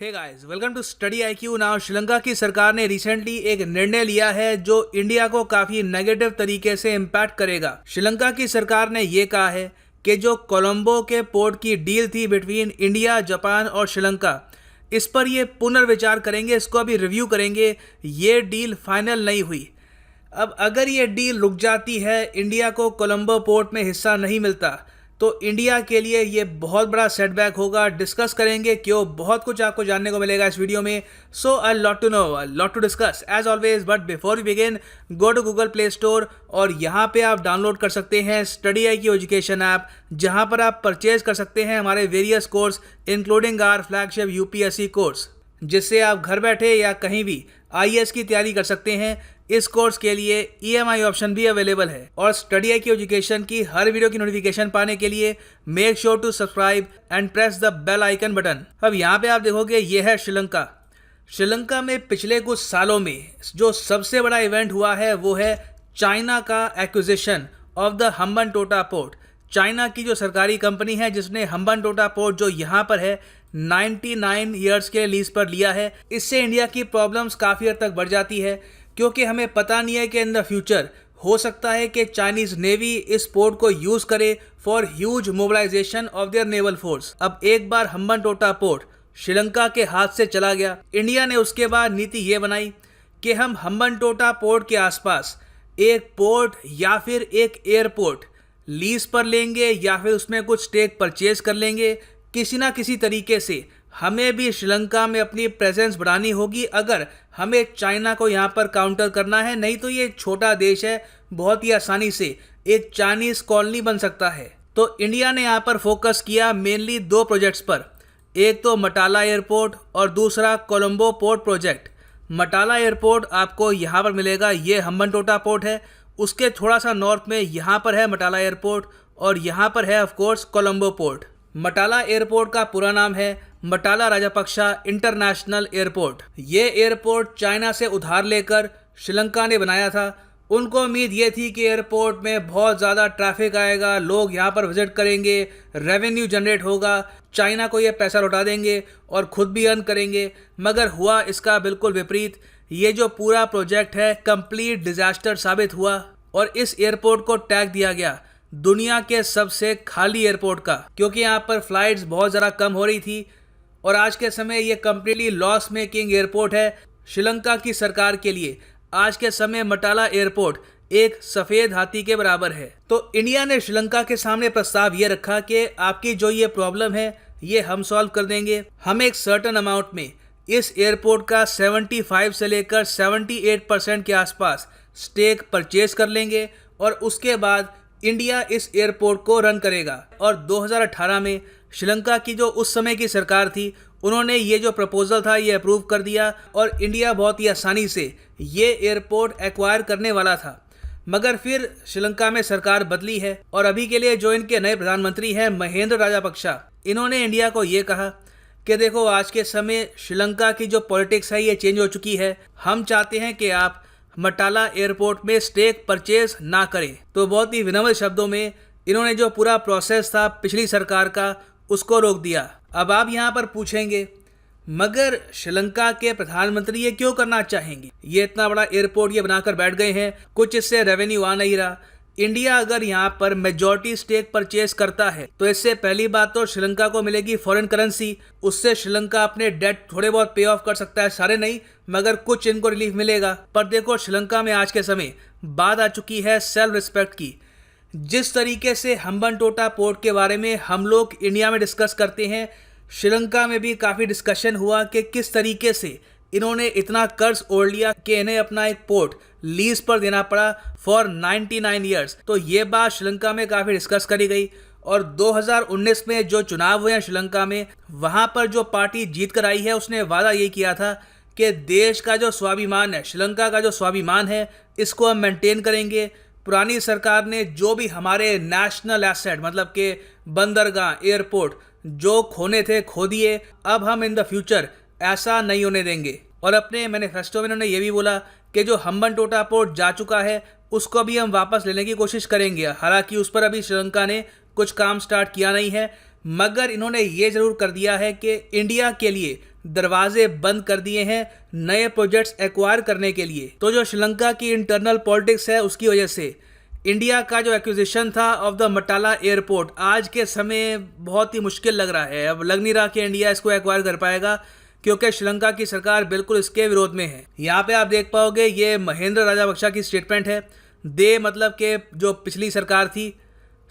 Hey guys, welcome to study IQ. Now Sri Lanka की सरकार ने रिसेंटली एक निर्णय लिया है जो इंडिया को काफी नेगेटिव तरीके से इम्पैक्ट करेगा। श्रीलंका की सरकार ने ये कहा है कि जो कोलंबो के पोर्ट की डील थी बिटवीन इंडिया, जापान और श्रीलंका, इस पर ये पुनर्विचार करेंगे, इसको अभी रिव्यू करेंगे। ये डील फाइनल नहीं हुई। अब अगर ये डील रुक जाती है, इंडिया को कोलंबो पोर्ट में हिस्सा नहीं मिलता, तो इंडिया के लिए ये बहुत बड़ा सेटबैक होगा। डिस्कस करेंगे क्यों, बहुत कुछ आपको जानने को मिलेगा इस वीडियो में। So I lot to know, lot to discuss as always. But before we begin, go to Google Play Store और यहाँ पे आप डाउनलोड कर सकते हैं स्टडी आईक्यू एजुकेशन ऐप, जहाँ पर आप परचेज कर सकते हैं हमारे various course including our flagship UPSC course, जिससे आप घर बैठे या कहीं भी आईएएस की तैयारी कर सकते हैं। इस कोर्स के लिए ईएमआई ऑप्शन भी अवेलेबल है। और स्टडी आईक्यू एजुकेशन की हर वीडियो की नोटिफिकेशन पाने के लिए make sure to subscribe and press the bell icon button. अब यहाँ पे आप देखोगे ये है श्रीलंका। श्रीलंका में पिछले कुछ सालों में जो सबसे बड़ा इवेंट हुआ है वो है चाइना का acquisition of the Hambantota port. China की जो सरकारी कंपनी है जिसने हम्बनटोटा पोर्ट जो यहाँ पर है 99 ईयर्स के लीज पर लिया है। इससे इंडिया की प्रॉब्लम्स काफ़ी हद तक बढ़ जाती है, क्योंकि हमें पता नहीं है कि इन द फ्यूचर हो सकता है कि चाइनीज़ नेवी इस पोर्ट को यूज़ करे for huge mobilisation of their naval force. अब एक बार हम्बनटोटा पोर्ट श्रीलंका के हाथ से चला गया, इंडिया ने उसके बाद नीति ये बनाई कि हम हम्बनटोटा पोर्ट के आसपास एक पोर्ट या फिर एक एयरपोर्ट लीज पर लेंगे या फिर उसमें कुछ स्टेक परचेज कर लेंगे। किसी ना किसी तरीके से हमें भी श्रीलंका में अपनी प्रेजेंस बढ़ानी होगी अगर हमें चाइना को यहाँ पर काउंटर करना है। नहीं तो ये छोटा देश है, बहुत ही आसानी से एक चाइनीज़ कॉलोनी बन सकता है। तो इंडिया ने यहाँ पर फोकस किया मेनली दो प्रोजेक्ट्स पर, एक तो मटाला एयरपोर्ट और दूसरा कोलंबो पोर्ट प्रोजेक्ट। मटाला एयरपोर्ट आपको यहाँ पर मिलेगा, ये हम्बनटोटा पोर्ट है, उसके थोड़ा सा नॉर्थ में यहाँ पर है मटाला एयरपोर्ट और यहाँ पर है ऑफकोर्स कोलंबो पोर्ट। मटाला एयरपोर्ट का पूरा नाम है मटाला राजापक्षा इंटरनेशनल एयरपोर्ट। ये एयरपोर्ट चाइना से उधार लेकर श्रीलंका ने बनाया था। उनको उम्मीद ये थी कि एयरपोर्ट में बहुत ज़्यादा ट्रैफिक आएगा, लोग यहाँ पर विजिट करेंगे, रेवेन्यू जनरेट होगा, चाइना को ये पैसा लौटा देंगे और खुद भी अर्न करेंगे। मगर हुआ इसका बिल्कुल विपरीत। ये जो पूरा प्रोजेक्ट है कंप्लीट डिजास्टर साबित हुआ और इस एयरपोर्ट को टैग दिया गया दुनिया के सबसे खाली एयरपोर्ट का, क्योंकि यहाँ पर फ्लाइट्स बहुत ज़रा कम हो रही थी और आज के समय ये कम्प्लीटली लॉस मेकिंग एयरपोर्ट है श्रीलंका की सरकार के लिए। आज के समय मटाला एयरपोर्ट एक सफ़ेद हाथी के बराबर है। तो इंडिया ने श्रीलंका के सामने प्रस्ताव ये रखा कि आपकी जो ये प्रॉब्लम है ये हम सॉल्व कर देंगे। हम एक सर्टन अमाउंट में इस एयरपोर्ट का 75 से लेकर 78% के आसपास स्टेक परचेज कर लेंगे और उसके बाद इंडिया इस एयरपोर्ट को रन करेगा। और 2018 में श्रीलंका की जो उस समय की सरकार थी, उन्होंने ये जो प्रपोजल था ये अप्रूव कर दिया और इंडिया बहुत ही आसानी से ये एयरपोर्ट एक्वायर करने वाला था। मगर फिर श्रीलंका में सरकार बदली है और अभी के लिए जो इनके नए प्रधानमंत्री हैं महेंद्र राजापक्षा, इन्होंने इंडिया को ये कहा कि देखो आज के समय श्रीलंका की जो पॉलिटिक्स है ये चेंज हो चुकी है, हम चाहते हैं कि आप मटाला एयरपोर्ट में स्टेक परचेज ना करें। तो बहुत ही विनम्र शब्दों में इन्होंने जो पूरा प्रोसेस था पिछली सरकार का उसको रोक दिया। अब आप यहाँ पर पूछेंगे मगर श्रीलंका के प्रधानमंत्री ये क्यों करना चाहेंगे, ये इतना बड़ा एयरपोर्ट ये बनाकर बैठ गए हैं, कुछ इससे रेवेन्यू आ नहीं रहा। इंडिया अगर यहाँ पर मेजॉरिटी स्टेक परचेज करता है तो इससे पहली बात तो श्रीलंका को मिलेगी फॉरेन करेंसी, उससे श्रीलंका अपने डेट थोड़े बहुत पे ऑफ कर सकता है, सारे नहीं मगर कुछ इनको रिलीफ मिलेगा। पर देखो श्रीलंका में आज के समय बात आ चुकी है सेल्फ रिस्पेक्ट की। जिस तरीके से हम्बनटोटा पोर्ट के बारे में हम लोग इंडिया में डिस्कस करते हैं, श्रीलंका में भी काफ़ी डिस्कशन हुआ कि किस तरीके से इन्होंने इतना कर्ज ओढ़ लिया कि इन्हें अपना एक पोर्ट लीज पर देना पड़ा फॉर 99 ईयर्स। तो ये बात श्रीलंका में काफ़ी डिस्कस करी गई और 2019 में जो चुनाव हुए हैं श्रीलंका में, वहाँ पर जो पार्टी जीत कर आई है उसने वादा ये किया था कि देश का जो स्वाभिमान है, श्रीलंका का जो स्वाभिमान है, इसको हम मेंटेन करेंगे। पुरानी सरकार ने जो भी हमारे नेशनल एसेट मतलब के बंदरगाह, एयरपोर्ट जो खोने थे खो दिए, अब हम इन द फ्यूचर ऐसा नहीं होने देंगे। और अपने मैनिफेस्टो में उन्होंने ये भी बोला कि जो हम्बनटोटा पोर्ट जा चुका है उसको भी हम वापस लेने की कोशिश करेंगे। हालांकि उस पर अभी श्रीलंका ने कुछ काम स्टार्ट किया नहीं है, मगर इन्होंने ये ज़रूर कर दिया है कि इंडिया के लिए दरवाजे बंद कर दिए हैं नए प्रोजेक्ट्स एक्वायर करने के लिए। तो जो श्रीलंका की इंटरनल पॉलिटिक्स है उसकी वजह से इंडिया का जो एक्विजिशन था ऑफ द मटाला एयरपोर्ट आज के समय बहुत ही मुश्किल लग रहा है। अब लग नहीं रहा कि इंडिया इसको एक्वायर कर पाएगा, क्योंकि श्रीलंका की सरकार बिल्कुल इसके विरोध में है। यहाँ पे आप देख पाओगे ये महेंद्र राजापक्षा की स्टेटमेंट है। दे मतलब कि जो पिछली सरकार थी,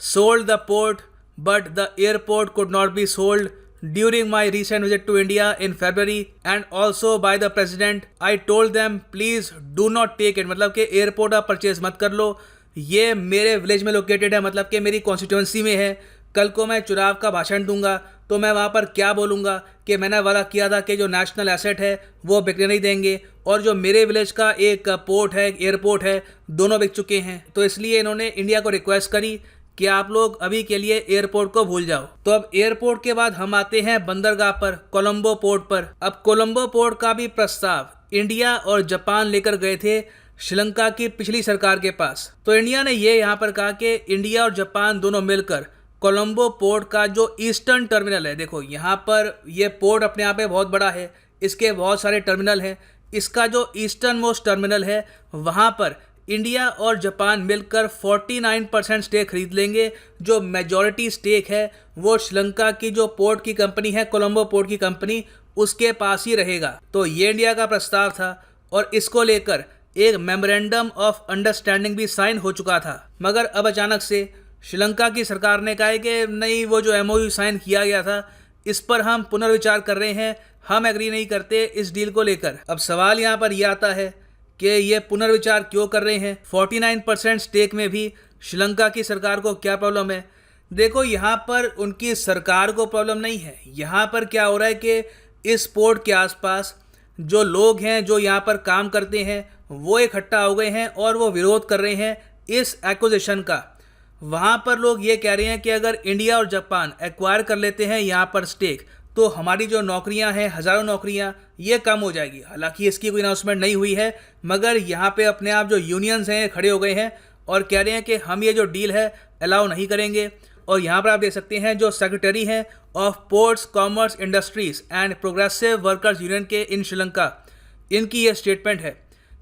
sold the port but the airport could not be sold during my recent visit to India in February and also by the president I told them please do not take it. मतलब कि airport आप purchase मत कर लो, ये मेरे village में located है, मतलब कि मेरी कॉन्स्टिट्यूंसी में है। कल को मैं चुनाव का भाषण दूंगा तो मैं वहाँ पर क्या बोलूँगा कि मैंने वादा किया था कि जो नेशनल एसेट है वो बिकने नहीं देंगे, और जो मेरे विलेज का एक पोर्ट है, एयरपोर्ट है, दोनों बिक चुके हैं। तो इसलिए इन्होंने इंडिया को रिक्वेस्ट करी कि आप लोग अभी के लिए एयरपोर्ट को भूल जाओ। तो अब एयरपोर्ट के बाद हम आते हैं बंदरगाह पर, कोलंबो पोर्ट पर। अब कोलंबो पोर्ट का भी प्रस्ताव इंडिया और जापान लेकर गए थे श्रीलंका की पिछली सरकार के पास। तो इंडिया ने ये यहाँ पर कहा कि इंडिया और जापान दोनों मिलकर कोलंबो पोर्ट का जो ईस्टर्न टर्मिनल है, देखो यहाँ पर ये पोर्ट अपने आप में बहुत बड़ा है, इसके बहुत सारे टर्मिनल हैं, इसका जो ईस्टर्न मोस्ट टर्मिनल है वहाँ पर इंडिया और जापान मिलकर 49% स्टेक खरीद लेंगे। जो मेजॉरिटी स्टेक है वो श्रीलंका की जो पोर्ट की कंपनी है, कोलंबो पोर्ट की कंपनी, उसके पास ही रहेगा। तो ये इंडिया का प्रस्ताव था और इसको लेकर एक मेमोरेंडम ऑफ अंडरस्टैंडिंग भी साइन हो चुका था। मगर अब अचानक से श्रीलंका की सरकार ने कहा है कि नहीं, वो जो MOU साइन किया गया था इस पर हम पुनर्विचार कर रहे हैं, हम एग्री नहीं करते इस डील को लेकर। अब सवाल यहाँ पर यह आता है कि ये पुनर्विचार क्यों कर रहे हैं? 49% स्टेक में भी श्रीलंका की सरकार को क्या प्रॉब्लम है? देखो यहाँ पर उनकी सरकार को प्रॉब्लम नहीं है। यहाँ पर क्या हो रहा है कि इस पोर्ट के आसपास जो लोग हैं, जो यहाँ पर काम करते हैं, वो इकट्ठा हो गए हैं और वो विरोध कर रहे हैं इस एक्विजिशन का। वहाँ पर लोग ये कह रहे हैं कि अगर इंडिया और जापान एक्वायर कर लेते हैं यहाँ पर स्टेक, तो हमारी जो नौकरियां हैं, हज़ारों नौकरियां, ये कम हो जाएगी। हालांकि इसकी कोई अनाउंसमेंट नहीं हुई है, मगर यहाँ पे अपने आप जो यूनियंस हैं खड़े हो गए हैं और कह रहे हैं कि हम ये जो डील है अलाउ नहीं करेंगे। और यहाँ पर आप देख सकते हैं जो सेक्रेटरी हैं of ports, commerce, industries and progressive workers union के इन श्रीलंका, इनकी ये स्टेटमेंट है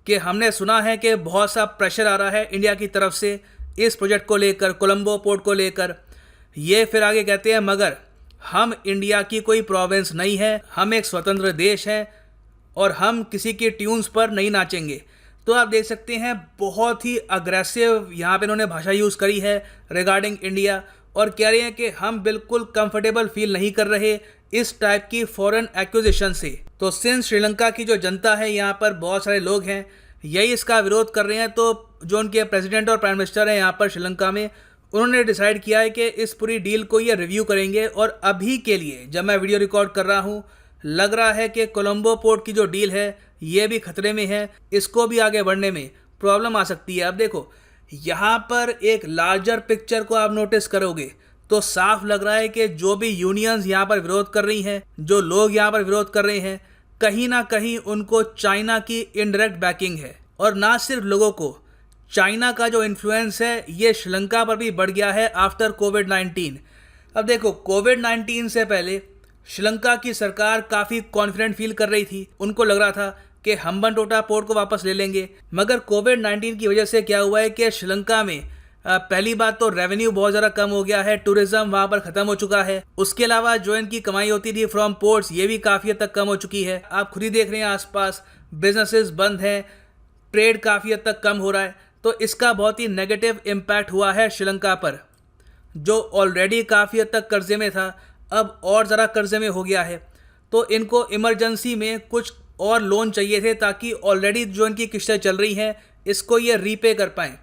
कि हमने सुना है कि बहुत सा प्रेशर आ रहा है इंडिया की तरफ से इस प्रोजेक्ट को लेकर, कोलंबो पोर्ट को लेकर। ये फिर आगे कहते हैं मगर हम इंडिया की कोई प्रोविंस नहीं है, हम एक स्वतंत्र देश हैं और हम किसी की ट्यून्स पर नहीं नाचेंगे। तो आप देख सकते हैं बहुत ही अग्रेसिव यहाँ पे इन्होंने भाषा यूज़ करी है रिगार्डिंग इंडिया, और कह रहे हैं कि हम बिल्कुल कंफर्टेबल फील नहीं कर रहे इस टाइप की फॉरेन एक्विजिशन से। तो सिंस श्रीलंका की जो जनता है, यहाँ पर बहुत सारे लोग हैं, यही इसका विरोध कर रहे हैं। तो जो उनके प्रेसिडेंट और प्राइम मिनिस्टर हैं यहाँ पर श्रीलंका में, उन्होंने डिसाइड किया है कि इस पूरी डील को ये रिव्यू करेंगे। और अभी के लिए जब मैं वीडियो रिकॉर्ड कर रहा हूँ, लग रहा है कि कोलंबो पोर्ट की जो डील है ये भी खतरे में है, इसको भी आगे बढ़ने में प्रॉब्लम आ सकती है। अब देखो यहाँ पर एक लार्जर पिक्चर को आप नोटिस करोगे तो साफ लग रहा है कि जो भी यूनियंस यहाँ पर विरोध कर रही हैं, जो लोग यहाँ पर विरोध कर रहे हैं, कहीं ना कहीं उनको चाइना की इनडायरेक्ट बैकिंग है। और ना सिर्फ लोगों को, चाइना का जो इन्फ्लुएंस है ये श्रीलंका पर भी बढ़ गया है आफ्टर कोविड-19। अब देखो कोविड-19 से पहले श्रीलंका की सरकार काफ़ी कॉन्फिडेंट फील कर रही थी, उनको लग रहा था कि हम्बनटोटा पोर्ट को वापस ले लेंगे। मगर कोविड-19 की वजह से क्या हुआ है कि श्रीलंका में पहली बात तो रेवेन्यू बहुत ज़्यादा कम हो गया है, टूरिज्म वहाँ पर ख़त्म हो चुका है। उसके अलावा जो इनकी कमाई होती थी फ्रॉम पोर्ट्स, ये भी काफ़ी हद तक कम हो चुकी है। आप खुद ही देख रहे हैं आसपास बिजनेसेस बंद हैं, ट्रेड काफ़ी हद तक कम हो रहा है। तो इसका बहुत ही नेगेटिव इम्पैक्ट हुआ है श्रीलंका पर, जो ऑलरेडी काफ़ी हद तक कर्जे में था, अब और ज़रा कर्जे में हो गया है। तो इनको इमरजेंसी में कुछ और लोन चाहिए थे ताकि ऑलरेडी जो इनकी किस्तें चल रही हैं इसको ये रीपे कर पाएँ।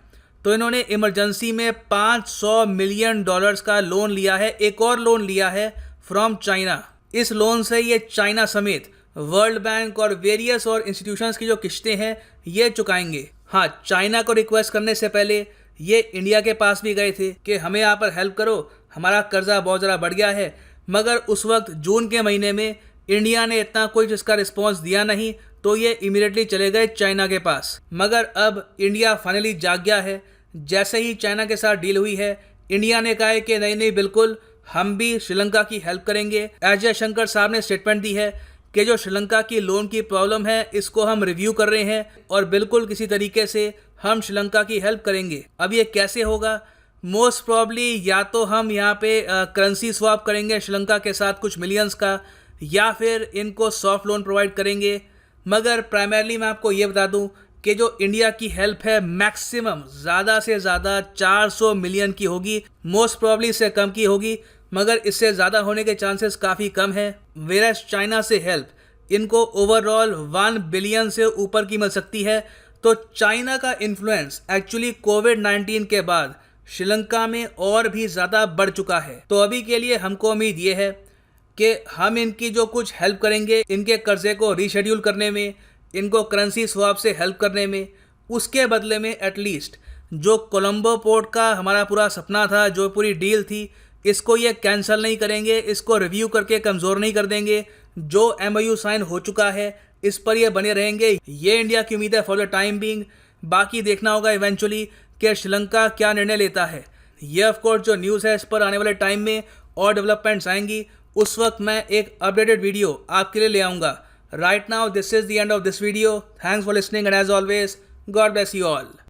तो इन्होंने इमरजेंसी में $500 मिलियन का लोन लिया है, एक और लोन लिया है फ्रॉम चाइना। इस लोन से ये चाइना समेत वर्ल्ड बैंक और वेरियस और इंस्टीट्यूशंस की जो किस्तें हैं ये चुकाएंगे। हाँ, चाइना को रिक्वेस्ट करने से पहले ये इंडिया के पास भी गए थे कि हमें यहाँ पर हेल्प करो, हमारा कर्जा बहुत ज़्यादा बढ़ गया है। मगर उस वक्त जून के महीने में इंडिया ने इतना कोई इसका रिस्पॉन्स दिया नहीं, तो ये इमीडिएटली चले गए चाइना के पास। मगर अब इंडिया फाइनली जाग गया है। जैसे ही चाइना के साथ डील हुई है, इंडिया ने कहा है कि नहीं बिल्कुल हम भी श्रीलंका की हेल्प करेंगे। एस जयशंकर साहब ने स्टेटमेंट दी है कि जो श्रीलंका की लोन की प्रॉब्लम है इसको हम रिव्यू कर रहे हैं और बिल्कुल किसी तरीके से हम श्रीलंका की हेल्प करेंगे। अब ये कैसे होगा? मोस्ट प्रॉब्ली या तो हम यहाँ पे करेंसी स्वैप करेंगे श्रीलंका के साथ कुछ मिलियंस का, या फिर इनको सॉफ्ट लोन प्रोवाइड करेंगे। मगर प्राइमरली मैं आपको ये बता दूं कि जो इंडिया की हेल्प है मैक्सिमम ज़्यादा से ज़्यादा 400 मिलियन की होगी, मोस्ट प्रॉब्ली इससे कम की होगी, मगर इससे ज़्यादा होने के चांसेस काफ़ी कम है। वेरस चाइना से हेल्प इनको ओवरऑल 1 बिलियन से ऊपर की मिल सकती है। तो चाइना का इन्फ्लुएंस एक्चुअली कोविड-19 के बाद श्रीलंका में और भी ज़्यादा बढ़ चुका है। तो अभी के लिए हमको उम्मीद ये है कि हम इनकी जो कुछ हेल्प करेंगे, इनके कर्जे को रीशेड्यूल करने में, इनको करेंसी स्वैप से हेल्प करने में, उसके बदले में एटलीस्ट जो कोलंबो पोर्ट का हमारा पूरा सपना था, जो पूरी डील थी, इसको ये कैंसिल नहीं करेंगे, इसको रिव्यू करके कमज़ोर नहीं कर देंगे। जो MOU साइन हो चुका है इस पर ये बने रहेंगे। ये इंडिया की उम्मीद है फॉर द टाइम बीइंग। बाकी देखना होगा इवेंचुअली कि श्रीलंका क्या निर्णय लेता है। ये ऑफकोर्स जो न्यूज़ है इस पर आने वाले टाइम में और डेवलपमेंट्स आएंगी, उस वक्त मैं एक अपडेटेड वीडियो आपके लिए ले आऊँगा। Right now this is the end of this video. Thanks for listening and as always God bless you all.